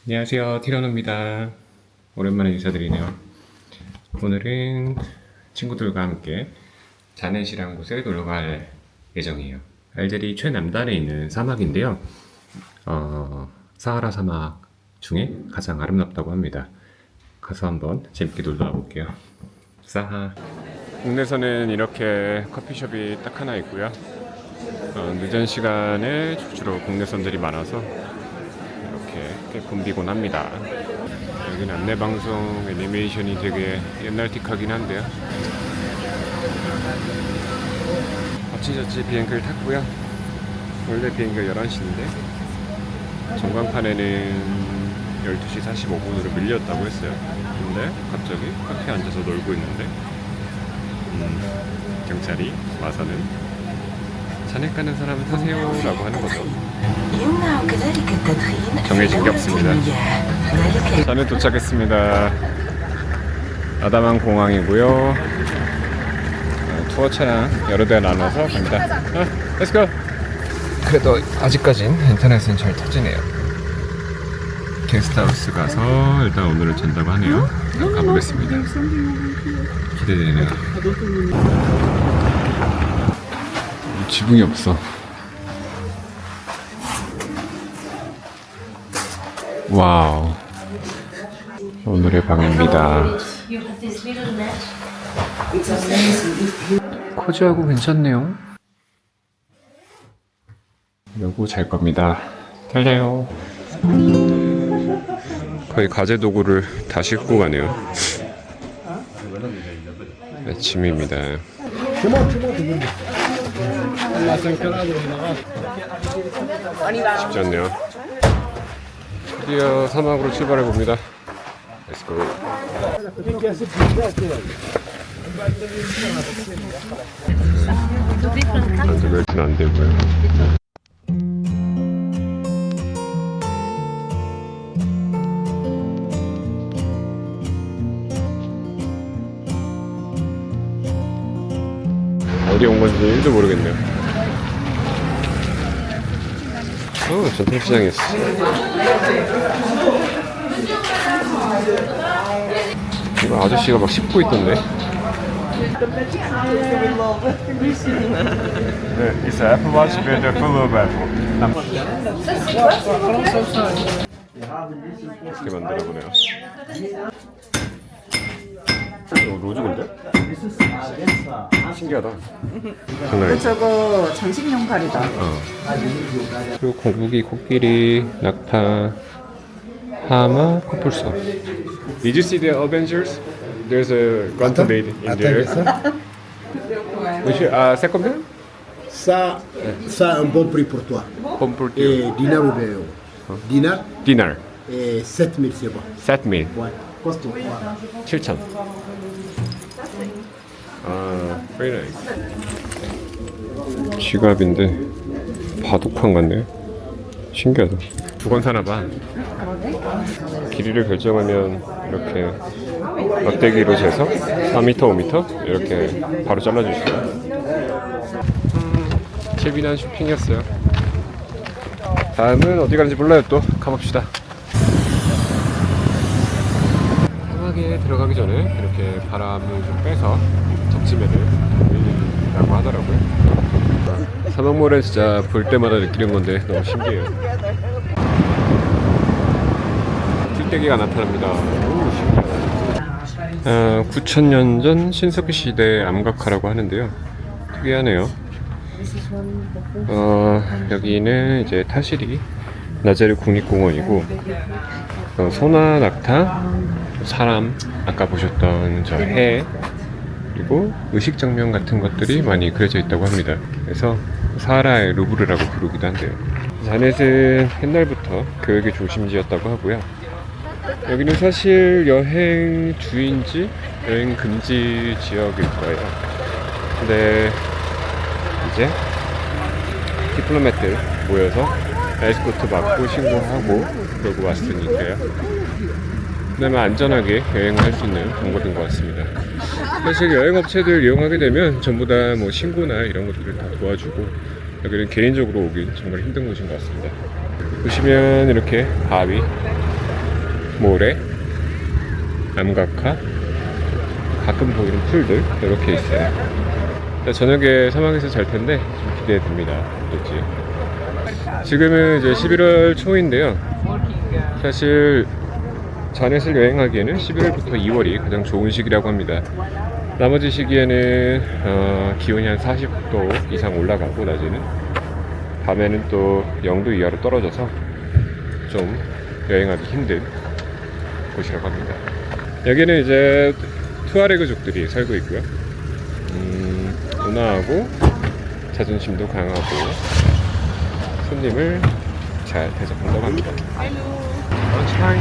안녕하세요, 티라노입니다. 오랜만에 인사드리네요. 오늘은 친구들과 함께 자넷이라는 곳에 놀러갈 예정이에요. 알제리 최남단에 있는 사막인데요. 사하라 사막 중에 가장 아름답다고 합니다. 가서 한번 재밌게 놀러 와볼게요. 사하. 국내에서는 이렇게 커피숍이 딱 하나 있고요. 늦은 시간에 주로 국내선들이 많아서 이렇게 꽤 붐비곤 합니다. 여기는 안내방송 애니메이션이 되게 옛날틱하긴 한데요. 어찌저찌 비행기를 탔고요. 원래 비행기가 11시인데 전광판에는 12시 45분으로 밀렸다고 했어요. 근데 갑자기 카페에 앉아서 놀고 있는데 경찰이 와서는 자네 가는 사람은 타세요 라고 하는 거죠. 정해진 게 없습니다. 저는 도착했습니다. 아다만 공항이고요. 투어 차량 여러 대 나눠서 갑니다. Let's go! 그래도 아직까진 인터넷은 잘 터지네요. 게스트하우스 가서 일단 오늘은 잔다고 하네요. 가보겠습니다. 기대되네요. 지붕이 없어. 와우. 오늘의 방입니다. 코지하고 괜찮네요. 이러고 잘 겁니다. 달려요. 거의 가재 도구를 다 싣고 가네요. 아침입니다. 쉽지 않네요. 드디어 사막으로 출발해 봅니다. Let's go. 안전벨트는 안 되고요. 어디 온 건지 1도 모르겠네요. 전통시장에 있어. 이거 아저씨가 막 씹고 있던데. It's an Apple Watch with a full of apple. 이렇게 만들어 보네요. 로즈인데? 신기하다. 저거 장식용 칼이다. 그리고 거북이, 코끼리, 낙타, 하마, 코뿔소. Did you see the Avengers? There's a quantum made in there. Monsieur, c'est combien? Ça, un bon prix pour toi. Bon pour Et dinar ou bien dinar Dinar. et 7000 c'est bon. 7,000. Ouais, costaud. 7,000. Very nice. 지갑인데 바둑판 같네요. 신기하다. 두 권 사나봐. 길이를 결정하면 이렇게 막대기로 재서 4m, 5m 이렇게 바로 잘라주시고요. 재미난 쇼핑이었어요. 다음은 어디 가는지 몰라요. 또 가봅시다. 사막에 들어가기 전에 이렇게 바람을 좀 빼서 적지매를 밀린다고 하더라고요. 사막모래 진짜 볼 때마다 느끼는 건데 너무 신기해요. 뜰때기가 나타납니다. 오, 신기하다. 9,000년 전 신석기 시대 암각화라고 하는데요. 특이하네요. 여기는 이제 타시리 나제르 국립공원이고, 소나, 낙타, 사람, 아까 보셨던 저 해, 그리고 의식 장면 같은 것들이 많이 그려져 있다고 합니다. 그래서 사하라의 루브르라고 부르기도 한대요. 자넷은 옛날부터 교육의 중심지였다고 하고요. 여기는 사실 여행 주인지 여행 금지 지역일 거예요. 근데 이제 디플로맷들 모여서 에스코트 받고 신고하고 그러고 왔으니까요. 그나마 안전하게 여행을 할 수 있는 방법인 것 같습니다. 사실 여행업체들 이용하게 되면 전부 다 뭐 신고나 이런 것들을 다 도와주고 여기는 개인적으로 오기 정말 힘든 곳인 것 같습니다. 보시면 이렇게 바위, 모래, 암각화, 가끔 보이는 풀들 이렇게 있어요. 저녁에 사막에서 잘 텐데 좀 기대됩니다. 어떨지. 지금은 이제 11월 초인데요. 사실 자넷을 여행하기에는 11월부터 2월이 가장 좋은 시기라고 합니다. 나머지 시기에는 기온이 한 40도 이상 올라가고 낮에는 밤에는 또 0도 이하로 떨어져서 좀 여행하기 힘든 곳이라고 합니다. 여기는 이제 투아레그족들이 살고 있고요. 온화하고 자존심도 강하고 손님을 잘 대접한다고 합니다. Lunchtime.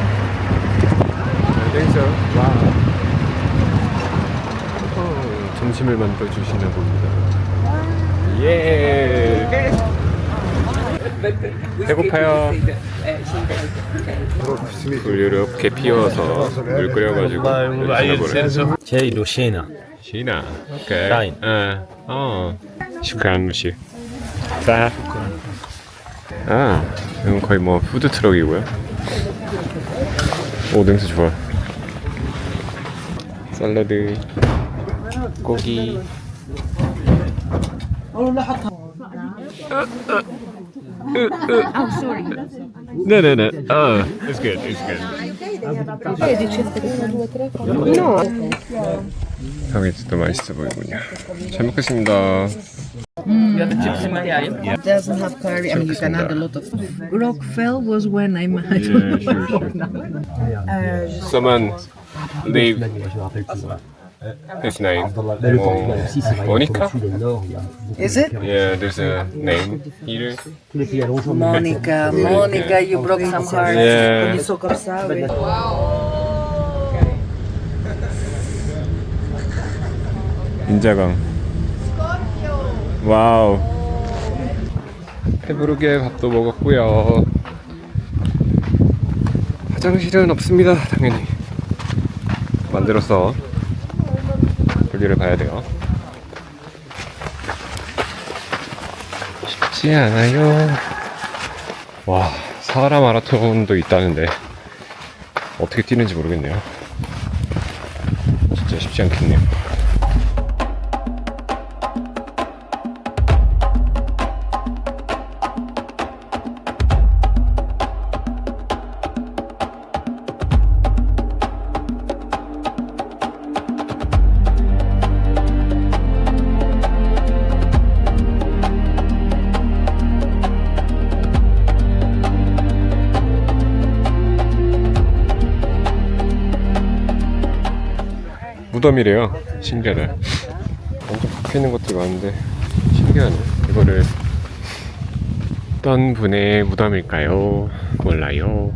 I think so. Wow. 점심을 만들어 주시나 봅니다. 예. 배고파요. 물 이렇게 피워서 물 끓여가지고 드셔보래요. جاي شينا 시나. 오케이. 타임. 슈크란 무시. 자. 이건 거의 뭐 푸드 트럭이고요. 오, 냄새 좋아. 샐러드, 고기. 네네네. It's good. It's good. 당연히 맛있어 보이군요. 잘 먹겠습니다. It doesn't have curry. I mean, you can add a lot of. Rockfell was when I don't know. Someone leave his name. Monica? Is it? Yeah, there's a name here. Monica, Monica, you broke some hearts. Yeah. Con il suo corsare. 인자강. 와우. 배부르게 밥도 먹었고요. 화장실은 없습니다. 당연히 만들어서 볼일을 봐야 돼요. 쉽지 않아요. 와, 사하라 마라톤도 있다는데 어떻게 뛰는지 모르겠네요. 진짜 쉽지 않겠네요. 무덤이래요. 신기하다. 완전 박혀있는 것들이 많은데 신기하네. 이거를 어떤 분의 무덤일까요? 몰라요.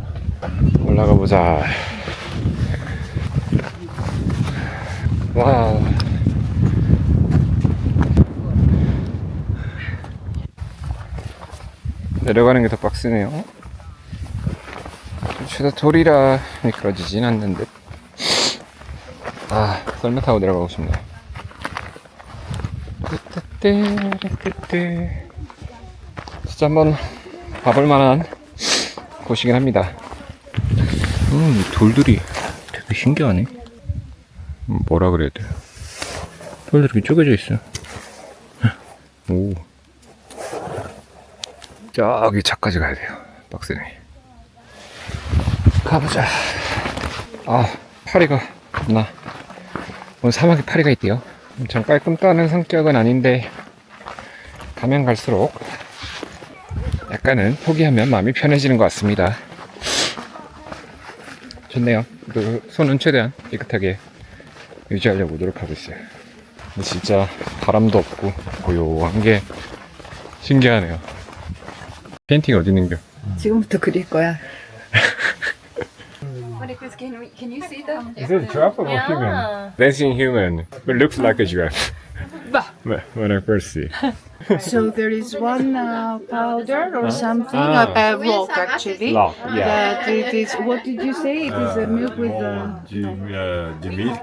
올라가 보자. 와우. 내려가는 게 더 빡세네요. 죄다 돌이라 미끄러지진 않는데. 썰매 타고 내려가고 싶네요. 진짜 한번 가볼 만한 곳이긴 합니다. 돌들이 되게 신기하네. 뭐라 그래야 돼요? 돌들이 이렇게 쪼개져 있어. 오. 저기 차까지 가야 돼요. 빡세네. 가보자. 파리가 없나? 오늘 사막에 파리가 있대요. 엄청 깔끔 따는 성격은 아닌데 가면 갈수록 약간은 포기하면 마음이 편해지는 것 같습니다. 좋네요. 손은 최대한 깨끗하게 유지하려고 노력하고 있어요. 근데 진짜 바람도 없고 고요한 게 신기하네요. 페인팅 어디 있는겨? 지금부터 그릴 거야. Can you see them? Is it a giraffe or a human? Dancing human, but looks like a giraffe. Bah, when I first see. So there is one powder or something, rock actually. Rock, yeah. That it is. What did you say? It is a milk with Du milk, du lait.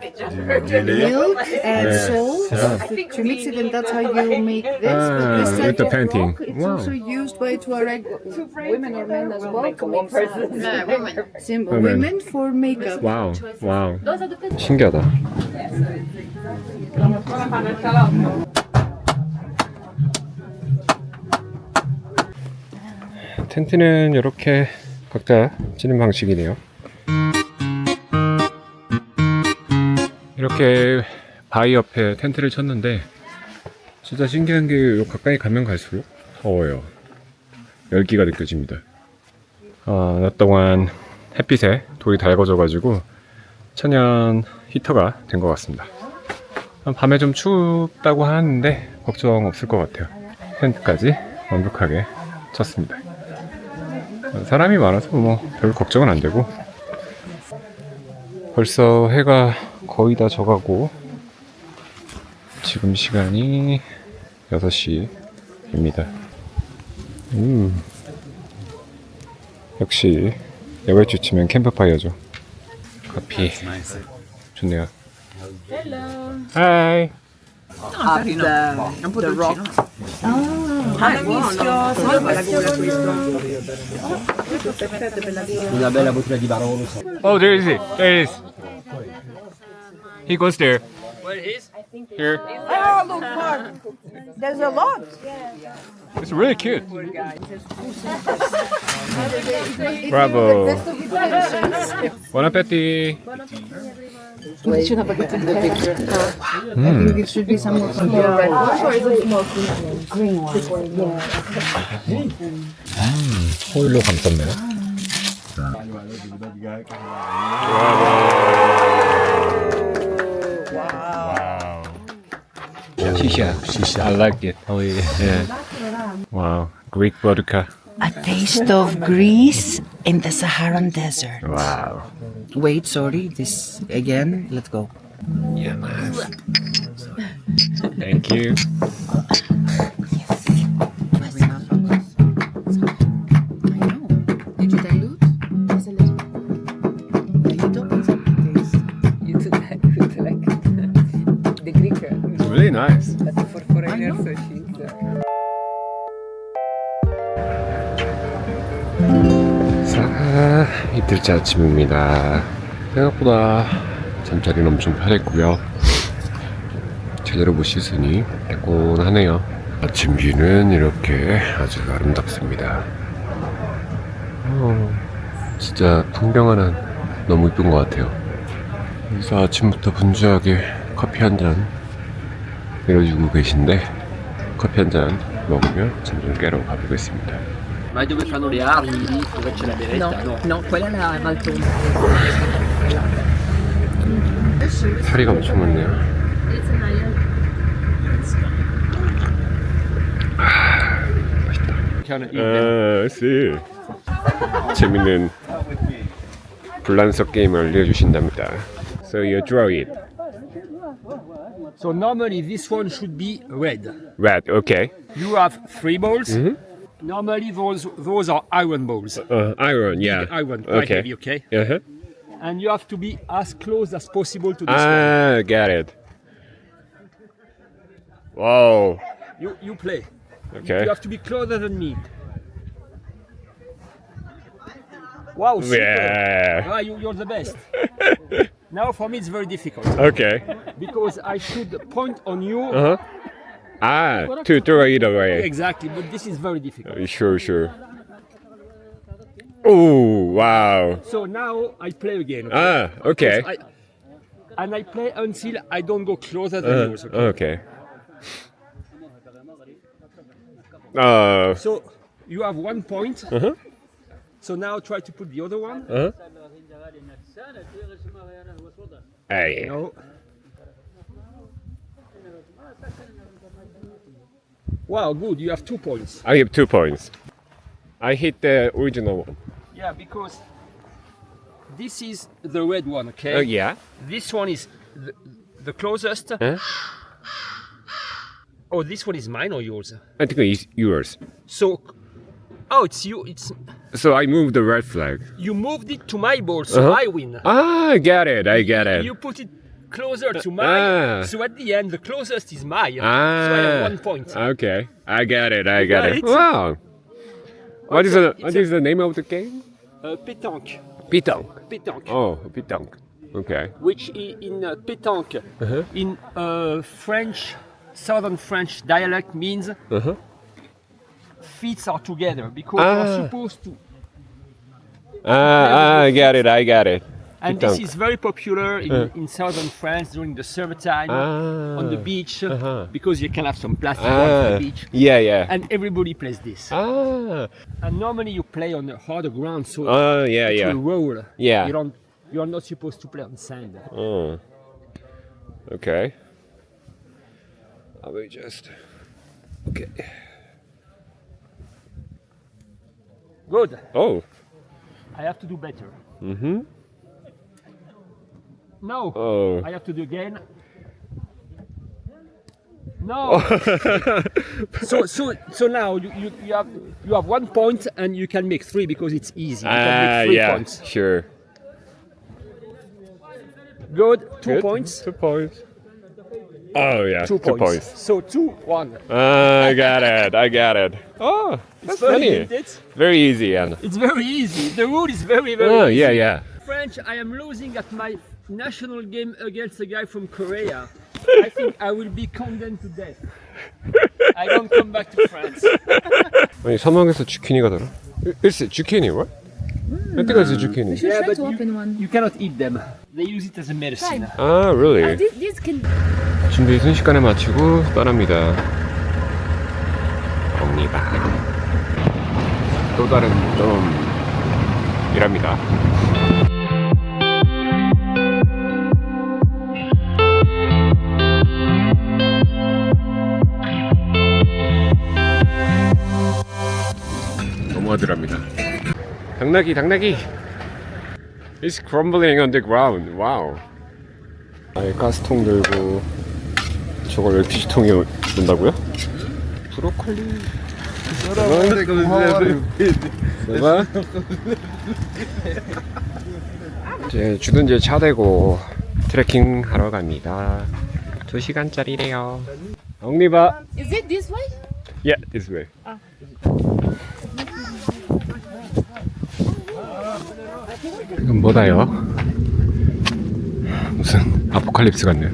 milk and salt to mix it, and that's how you make this. But this with type the of painting. rock, it's Wow. also used by Tuareg women or men as well to make Women. women for makeup. 와우, 와우. 신기하다. 텐트는 이렇게 각자 치는 방식이네요. 이렇게 바위 옆에 텐트를 쳤는데 진짜 신기한 게 가까이 가면 갈수록 더워요. 열기가 느껴집니다. 낮 동안 햇빛에 돌이 달궈져가지고 천연 히터가 된 것 같습니다. 밤에 좀 춥다고 하는데 걱정 없을 것 같아요. 텐트까지 완벽하게 쳤습니다. 사람이 많아서 뭐 별 걱정은 안 되고, 벌써 해가 거의 다 져가고 지금 시간이 6시입니다. 역시 야외주 치면 캠프파이어죠. 커피 좋네요. 하이. The rock. Una bella bottiglia di Barolo. Oh, there is it. There it is. He goes there. Where is? Here. Oh, look, Mark. There's a lot. It's really cute. Bravo. Buon appetito. I think it should be some more red green one. 호일로 감쌌네요. Wow. Shisha. I like it. Oh yeah. Wow. Greek vodka. A taste of Greece in the Saharan desert. Wow. Wait, sorry. This again. Let's go. Yeah, nice. Thank you. Did you dilute? The Greek, It's really nice. but for foreigners, she's. 자, 이틀째 아침입니다. 생각보다 잠자리는 엄청 편했고요. 제대로 못 씻으니 피곤하네요. 아침 뷰는 이렇게 아주 아름답습니다. 진짜 풍경 하나 너무 이쁜 것 같아요. 그래서 아침부터 분주하게 커피 한 잔 내려주고 계신데, 커피 한 잔 먹으며 잠 좀 깨러 가보겠습니다. Ma dove fanno le armi lì? Dove c'è la beretta? No. No, quella è la Valtona. 사리가 엄청 많네요. 맛있다. 씨. 재밌는 불란서 게임을 알려주신답니다. So you draw it. So normally this one should be red. Red, okay. You have 3 balls. Normally those are iron balls. Iron, yeah. Iron, quite Okay. heavy, okay? Uh-huh. And you have to be as close as possible to this one. Got it. Wow. You play. Okay. You have to be closer than me. Wow, super. Yeah. Ah, you're the best. Now for me it's very difficult Okay. because I should point on you. Uh-huh. To throw it away. Exactly, but this is very difficult. Sure. Oh, wow. So now I play again. Okay. And I play until I don't go closer than yours. Okay? Okay. So you have 1 point. Uh-huh. So now try to put the other one. Hey. No. Wow, good. You have 2 points. I have 2 points. I hit the original one. Yeah, because this is the red one, okay? Yeah. This one is the closest. Huh? Oh, this one is mine or yours? I think it's yours. So, oh, it's you. It's So I moved the red flag. you moved it to my ball, so I win. Ah, I get it. I get it. You put it closer to mine, so at the end, the closest is mine. So I have 1 point. Okay, I get it. I get it. Right? Wow. What is the name of the game? Pétanque. Pétanque. Pétanque. Oh, pétanque. Okay. Which in pétanque, in French, southern French dialect means feet are together because you're supposed to. I get it. I get it. And Pétanque. this is very popular in southern France during the summertime on the beach because you can have some plastic on the beach. Yeah, yeah. And everybody plays this. Ah. And normally you play on a harder ground, so Yeah, it yeah. will roll. Yeah. You are not supposed to play on sand. Oh. Okay. I will just. Okay. Good. Oh. I have to do better. Mm-hmm. No. Oh. I have to do again. No. so now you have 1 point and you can make 3 because it's easy. You can make 3 yeah. points. Sure. Good. 2 Good. points. 2 points. Oh yeah. 2 points. So 2-1. I got it. I got it. Oh, that's funny. It's Very easy, and. very easy. The rule is very Oh easy. yeah, yeah. French, I am losing at my national game against a guy from Korea. I think I will be condemned to death. I don't come back to France. 아니 사막에서 주키니가 들어? It's zucchini, right? I think it's a zucchini. Yeah, but you cannot eat them. They use it as a medicine. Ah, really? This can. 준비 순식간에 마치고 떠납니다. 옵니다. 또 다른 점이랍니다. 넘어가더랍니다. 당나귀, 당나귀. It's crumbling on the ground. Wow. 아예 가스통 들고 저걸 LPG통에 넣는다고요? 브로콜리. 봐. 이제 주둔제 차 대고 트레킹 하러 갑니다. 2시간짜리래요. 엉리바. Is it this way? Yeah, this way. 이건 뭐다요? 무슨 아포칼립스 같네요.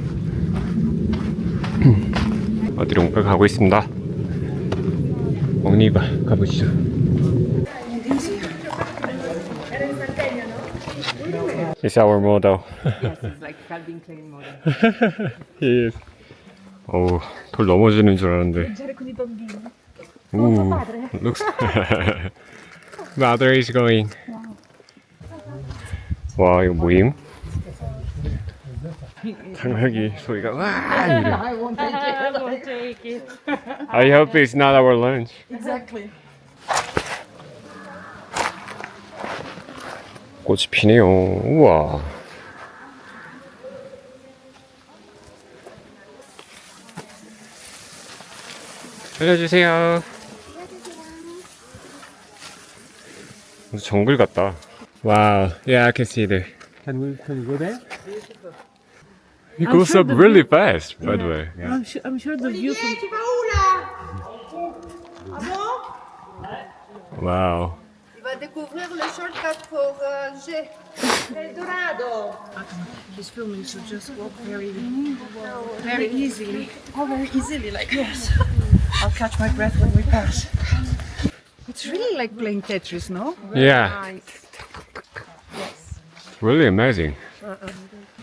어디론가 가고 있습니다. 엉리바 가보시죠. It's our model. Yes, it's like Calvin Klein model. He is. 어우, 돌 넘어지는 줄 알았는데. 오, looks. Mother is going. 와, 이거 모임? 당나귀 소리가 와 이래. I won't take it. I hope it's not our lunch. Exactly. 꽃이 피네요. 우와. 살려주세요. 무슨 정글 같다. Wow, yeah, I can see there. Can we go there? It goes up really fast, by the way. I'm sure the view from. Wow. Il va découvrir le shortcut pour G. Eldorado. He's filming, so just walk very easily. Oh, very easily, like yes. I'll catch my breath when we pass. It's really like playing Tetris, no? Yeah. Really amazing.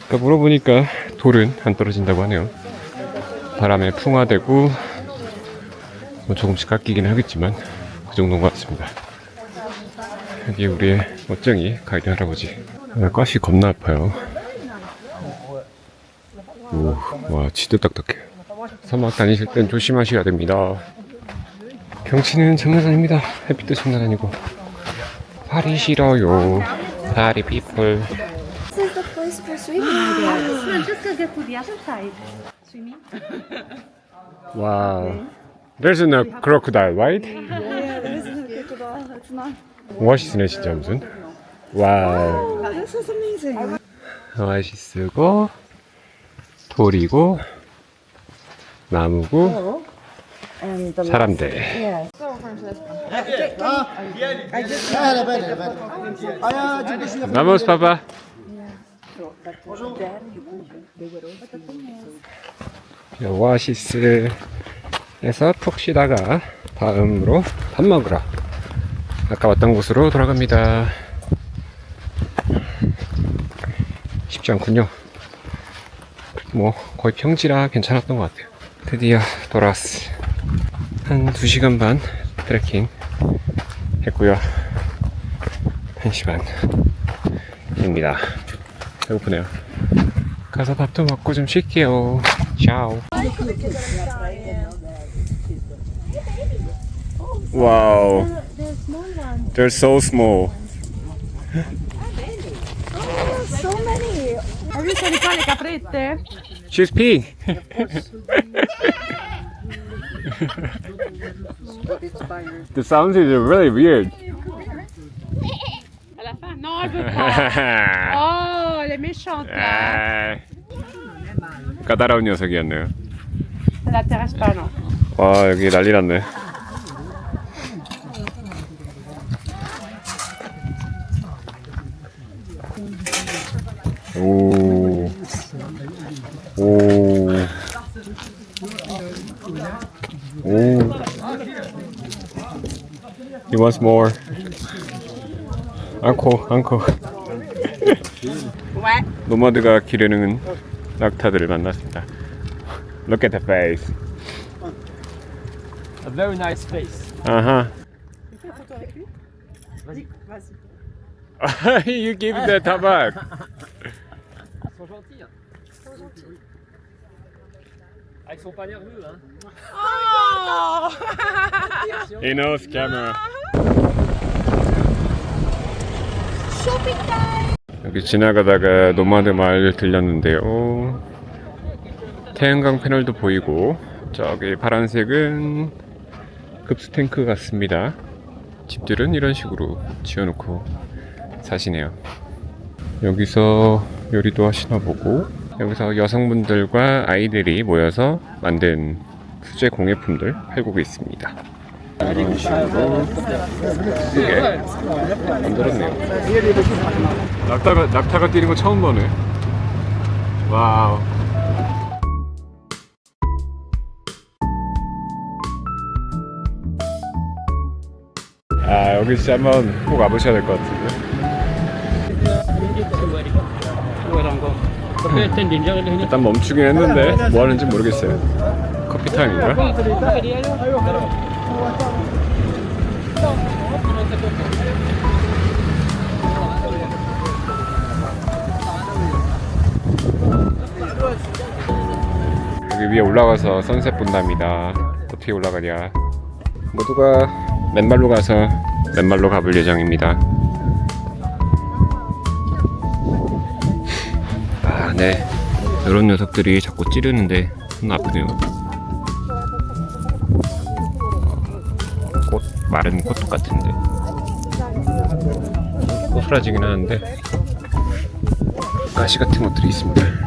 아까 물어보니까 돌은 안 떨어진다고 하네요. 바람에 풍화되고 뭐 조금씩 깎이긴 하겠지만 그 정도인 것 같습니다. 여기 우리의 멋쟁이 가이드 할아버지. 가시 겁나 아파요. 오, 와 진짜 딱딱해요. 사막 다니실 땐 조심하셔야 됩니다. 경치는 장난 아닙니다. 햇빛도 장난 아니고. 발이 싫어요. 발이 people. This is the place for swimming. Francesca, get to the other side. Swimming. Wow. There's no crocodile, right? Yeah, there isn't a crocodile. That's not. 오아시스네 진짜 무슨. 와우. This is amazing. 오아시스고 돌이고 나무고 사람들. Vamos, papá. 오아시스에서 푹 쉬다가 다음으로 밥 먹으러 아까 왔던 곳으로 돌아갑니다. 쉽지 않군요. 뭐 거의 평지라 괜찮았던 것 같아요. 드디어 돌아왔어. 한 2시간 반 트레킹 했고요. 1시 반입니다. 배고프네요. 가서 밥도 먹고 좀 쉴게요. 샤오. Wow, they're so small. So many. Hai visto di qua le caprette? She's peeing. The sounds is really weird. À la fin, non, elle veut pas. Oh, elle est méchante là. 까다로운 녀석이었네요. Ça l'intéresse pas, non. 와, 여기 난리 났네. 오. 오. 오. He wants more. 앙코. 노마드가 기르는 낙타들을 만났습니다. Look at the face. A very nice face. 아하. You give the tabac. Ils sont gentils. Ah, ils sont pas nerveux, hein. He knows camera. 여기 지나가다가 노마드 마을 들렸는데요. 태양광 패널도 보이고 저기 파란색은 급수 탱크 같습니다. 집들은 이런 식으로 지어놓고 사시네요. 여기서 요리도 하시나 보고 여기서 여성분들과 아이들이 모여서 만든 수제 공예품들 팔고 있습니다. 이런 식으로 크게 만들었네요. 낙타가 뛰는 거 처음 보네. 와우. 아, 여기 진짜 한번 꼭 와보셔야 될 것 같은데. 일단 멈추긴 했는데 뭐 하는지 모르겠어요. 커피 타임인가? 여기 위에 올라가서 선셋 본답니다. 어떻게 올라가냐? 모두가 맨발로 가서 맨발로 가볼 예정입니다. 아, 네. 이런 녀석들이 자꾸 찌르는데 손 아프네요. 꽃, 마른 꽃 같은데. 꼬스라지긴 하는데 가시 같은 것들이 있습니다.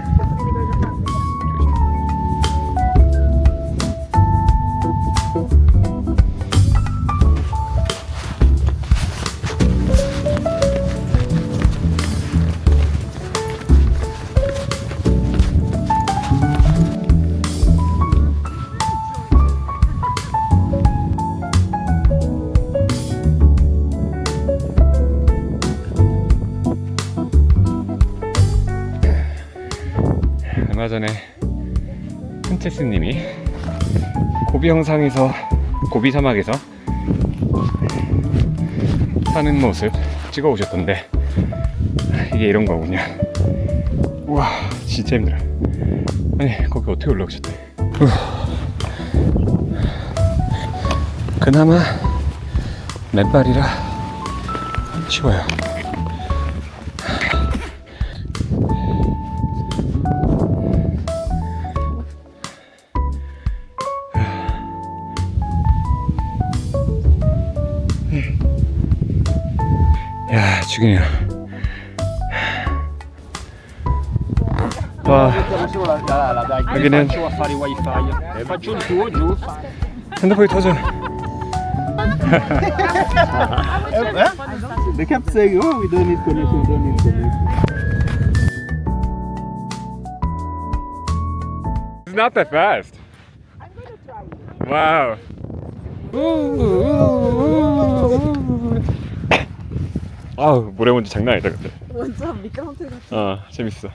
얼마 전에 펜체스님이 고비 영상에서 고비 사막에서 사는 모습 찍어 오셨던데 이게 이런 거군요. 우와, 진짜 힘들어. 아니, 거기 어떻게 올라오셨대? 그나마 맨발이라 쉬워요. 미치겠네요. 와, 여기는 Faccio a fare wifi. Faccio il tuo giù. 핸드폰이 터져. They kept saying, oh, we don't need connection, we don't need connection. It's not that fast. Wow. 아우, 모래먼지 장난 아니다 근데. 완전 미끄럼틀 같아. 재밌어.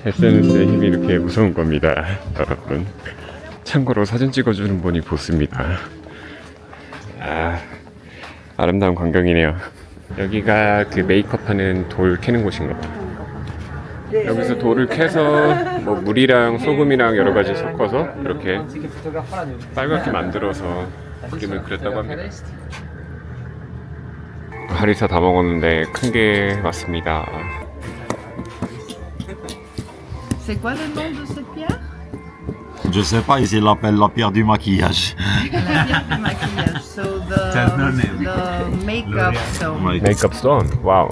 SNS의 힘이 이렇게 무서운 겁니다, 여러분. 참고로 사진 찍어주는 분이 보스입니다. 아름다운 광경이네요. 여기가 그 메이크업하는 돌 캐는 곳인가 봐. 여기서 돌을 캐서 뭐 물이랑 소금이랑 여러 가지 섞어서 이렇게 빨갛게 만들어서 그림을 그렸다고 합니다. 하리사 다 먹었는데 큰 게 왔습니다. C'est quoi le nom de cette pierre? Je sais pas, ils l'appellent la pierre du maquillage. La pierre de maquillage. So the makeup stone. 메이크업 스톤. 와우.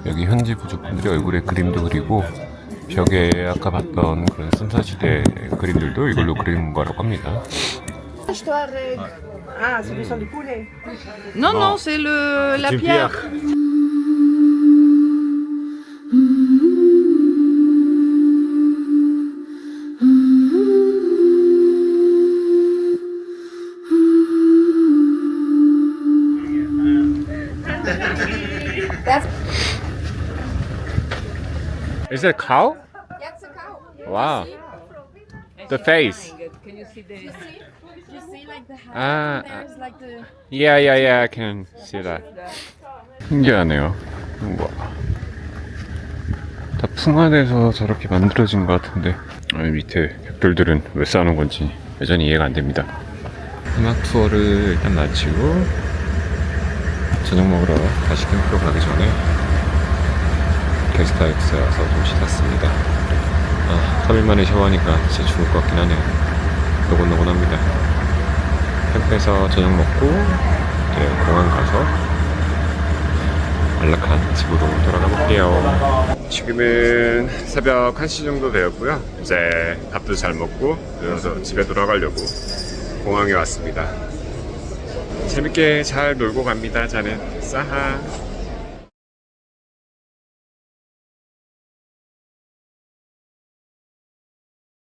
여기 현지 부족분들이 얼굴에 그림도 그리고 벽에 아까 봤던 그런 선사시대 그림들도 이걸로 그린 거라고 합니다. Ah, c'est le sang du poulet. Non, non, c'est la Une pierre. Is it a cow? That's a cow. Wow. The face. You see like the head, Ah, there's like the... yeah, I can see that. 신기하네요. 우와. 다 풍화돼서 저렇게 만들어진 것 같은데 아니, 밑에 벽돌들은 왜 쌓아놓은 건지 여전히 이해가 안 됩니다. 음악 투어를 일단 마치고 저녁 먹으러 다시 캠프로 가기 전에 게스트하우스에 와서 좀 씻었습니다. 3일 만에 샤워하니까 진짜 죽을 것 같긴 하네요. 노곤노곤합니다. 캠프에서 저녁 먹고 이제 공항 가서 안락한 집으로 돌아가 볼게요. 지금은 새벽 1시 정도 되었고요. 이제 밥도 잘 먹고 그래서 집에 돌아가려고 공항에 왔습니다. 재밌게 잘 놀고 갑니다. 저는 싸하.